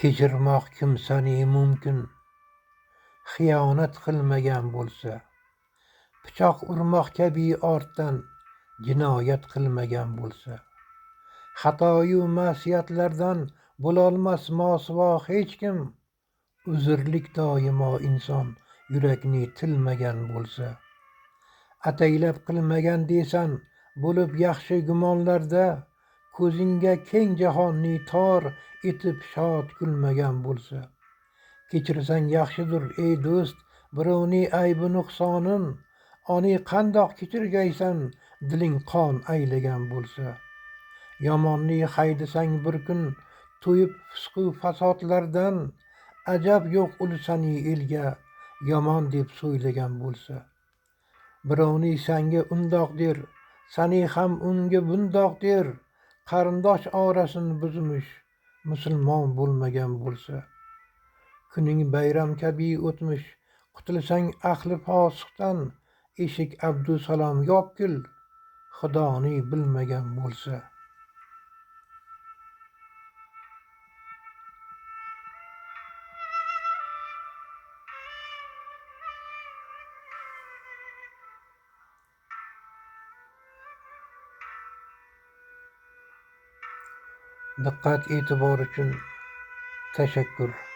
Kechirmoq kimsani mumkin, xiyonat qilmagan bo'lsa, pichoq urmoq kabi ortdan jinoyat qilmagan bo'lsa, xatoyu ma'siyatlardan bo'lolmas mosuvo hech kim, uzrlik doimo inson yurakni tilmagan bo'lsa, ataylab qilmagan deysan bo'lib yaxshi gumonlarda, ko'zingga keng jahonni tor etib shod kulmagan bo'lsa, kechirsang yaxshidir ey do'st birovni aybi nuqsonin, oni qandoq kechirgaysan diling qon aylagan bo'lsa, yomonni haydasang bir kun to'yib fisqu fasodlardan, ajab yo'q ulsani elga yomon deb so'ylagan bo'lsa, birovni sanga undoq der, sani ham unga bundoq der, qarindosh orasin buzmish musulmon bo'lmagan bo'lsa, kuning bayram kabi o'tmish qutulsang ahli fosiqdan, eshik abdusalom yopgil xudoni bilmagan bo'lsa. Diqqat e'tibor uchun tashakkur.